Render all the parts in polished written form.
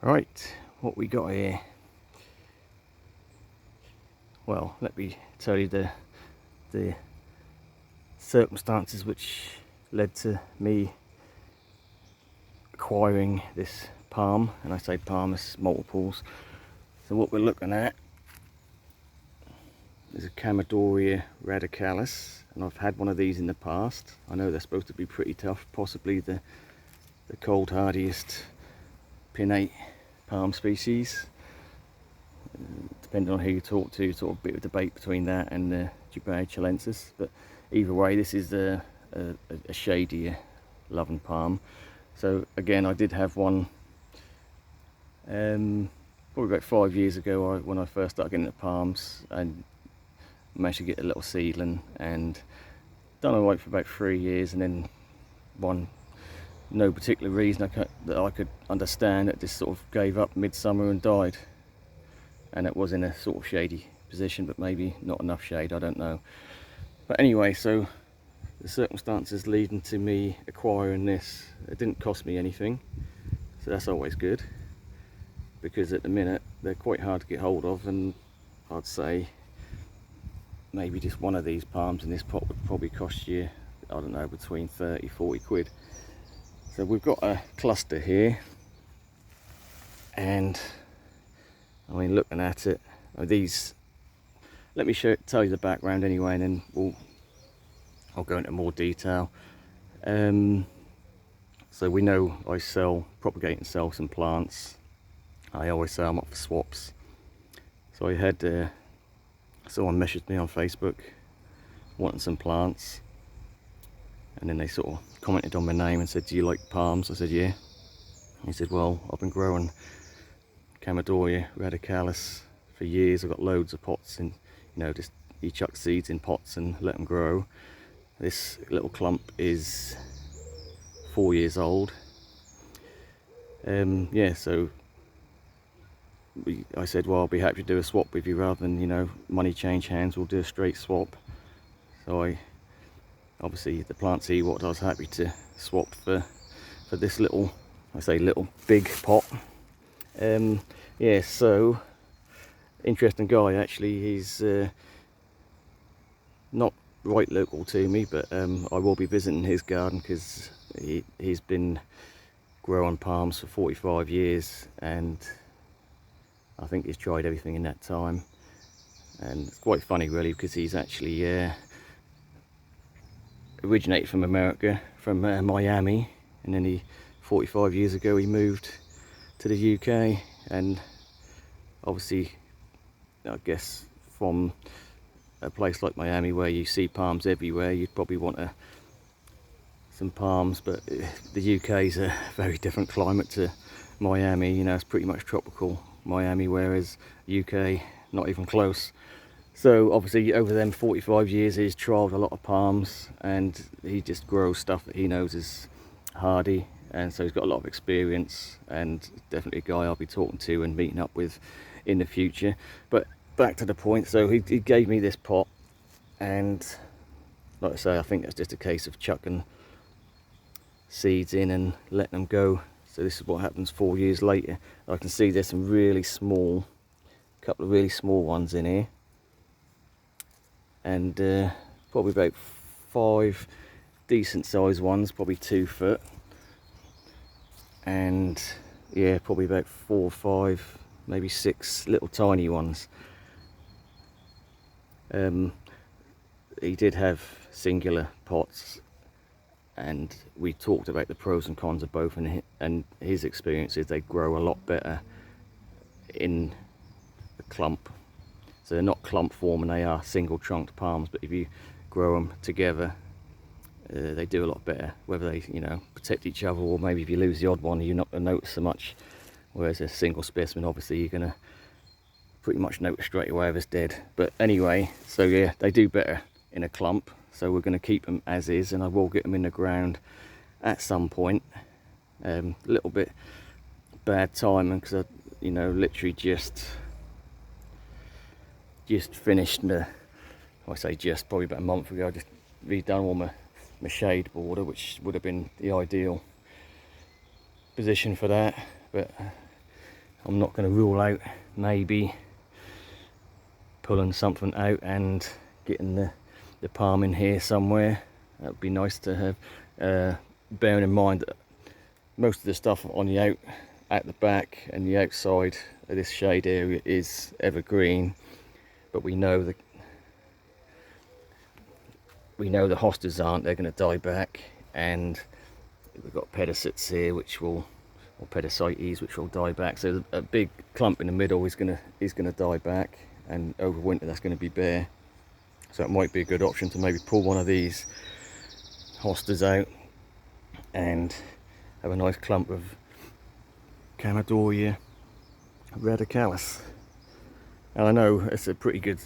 Right, what we got here? Well, let me tell you the circumstances which led to me acquiring this palm, and I say palm, it's multiples. So what we're looking at is a Chamaedorea radicalis, and I've had one of these in the past. I know they're supposed to be pretty tough, possibly the cold hardiest pinnate palm species. Depending on who you talk to, sort of a bit of debate between that and the Chamaedorea chilensis. But either way, this is a shadier loving palm. So again, I did have one probably about 5 years ago when I first started getting into palms, and managed to get a little seedling and done alright for about 3 years, and then no particular reason that I could understand, it just sort of gave up midsummer and died. And it was in a sort of shady position, but maybe not enough shade, I don't know. But anyway, so the circumstances leading to me acquiring this, it didn't cost me anything, so that's always good, because at the minute they're quite hard to get hold of, and I'd say maybe just one of these palms in this pot would probably cost you, I don't know, between 30-40 quid. So we've got a cluster here, and I mean, looking at it, these, let me tell you the background anyway, and then I'll go into more detail. So we know I propagate and sell some plants. I always sell them up for swaps. So I had someone messaged me on Facebook wanting some plants, and then they sort of commented on my name and said, "Do you like palms?" I said, "Yeah." He said, "Well, I've been growing Chamaedorea radicalis for years. I've got loads of pots, and just you chuck seeds in pots and let them grow. This little clump is 4 years old." Yeah, so I said, "Well, I'll be happy to do a swap with you rather than money change hands. We'll do a straight swap." So obviously the plants he what I was happy to swap for this little, I say little, big pot. Yeah, so interesting guy actually. He's not right local to me, but I will be visiting his garden, because he's been growing palms for 45 years, and I think he's tried everything in that time. And it's quite funny really, because he's actually originated from America, from Miami, and then 45 years ago he moved to the UK. And obviously, I guess from a place like Miami where you see palms everywhere, you'd probably want some palms, but the UK is a very different climate to Miami. It's pretty much tropical Miami, whereas UK not even close. So obviously over them 45 years he's trialled a lot of palms, and he just grows stuff that he knows is hardy, and so he's got a lot of experience, and definitely a guy I'll be talking to and meeting up with in the future. But back to the point, so he gave me this pot, and like I say, I think it's just a case of chucking seeds in and letting them go. So this is what happens 4 years later. I can see there's some really small, couple of really small ones in here, and probably about 5 decent sized ones, probably 2 foot, and yeah, probably about 4 or 5, maybe 6 little tiny ones. He did have singular pots, and we talked about the pros and cons of both, and his experience is they grow a lot better in the clump. So they're not clump form, and they are single trunked palms, but if you grow them together, they do a lot better. Whether they protect each other, or maybe if you lose the odd one, you're not going to notice so much, whereas a single specimen, obviously you're going to pretty much notice straight away if it's dead. But anyway, so yeah, they do better in a clump, so we're going to keep them as is, and I will get them in the ground at some point. A little bit bad timing, because I literally just finished I say just, probably about a month ago, I just redone all my shade border, which would have been the ideal position for that. But I'm not going to rule out maybe pulling something out and getting the palm in here somewhere. That would be nice to have, bearing in mind that most of the stuff on the at the back and the outside of this shade area is evergreen, but we know the hostas aren't. They're going to die back, and we've got pedicets here which will, or pedicites, which will die back. So a big clump in the middle is going to die back, and over winter that's going to be bare. So it might be a good option to maybe pull one of these hostas out and have a nice clump of Chamaedorea radicalis. And I know it's a pretty good,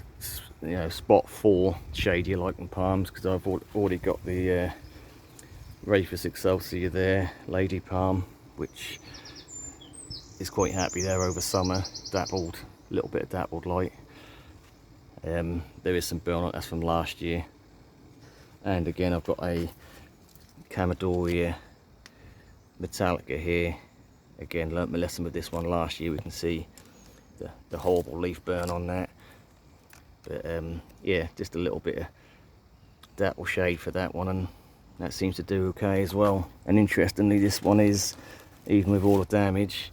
spot for shadier lichen palms, because I've already got the Radicalis excelsior there, lady palm, which is quite happy there over summer. Dappled, a little bit of dappled light. There is some burn on, that's from last year. And again, I've got a Chamaedorea metallica here. Again, learnt my lesson with this one last year. We can see the horrible leaf burn on that. But yeah, just a little bit of dapple shade for that one, and that seems to do okay as well. And interestingly, this one is, even with all the damage,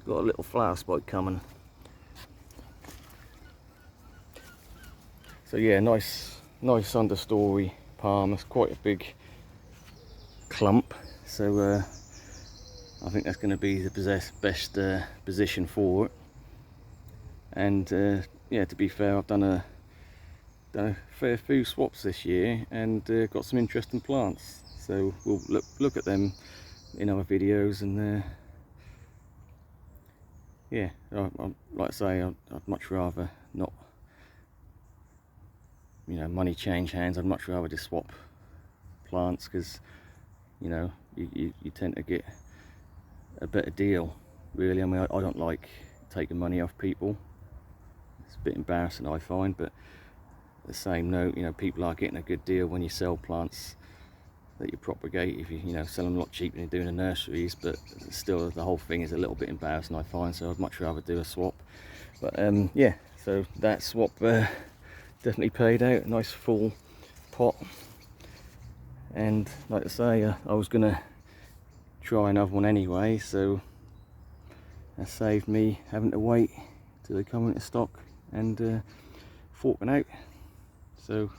got a little flower spike coming. So yeah, nice understory palm. It's quite a big clump, so I think that's going to be the best position for it. And yeah, to be fair, I've done a fair few swaps this year, and got some interesting plants. So we'll look at them in other videos, and yeah, like I say, I'd much rather not, money change hands. I'd much rather just swap plants, because you tend to get a better deal, really. I mean, I don't like taking money off people. It's a bit embarrassing, I find, but at the same note, people are getting a good deal when you sell plants that you propagate. If you sell them a lot cheaper than you're doing the nurseries, but still the whole thing is a little bit embarrassing, I find. So I'd much rather do a swap. But yeah, so that swap definitely paid out. A nice full pot. And like I say, I was gonna try another one anyway, so that saved me having to wait till they come into stock and forking out. So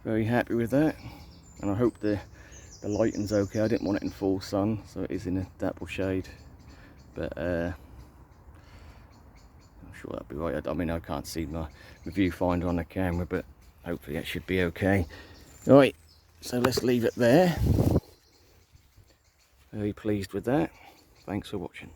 very happy with that, and I hope the lighting's okay. I didn't want it in full sun, so it is in a dapple shade, but I'm sure that'll be right. I mean, I can't see my viewfinder on the camera, but hopefully that should be okay. Right, so let's leave it there. Very pleased with that. Thanks for watching.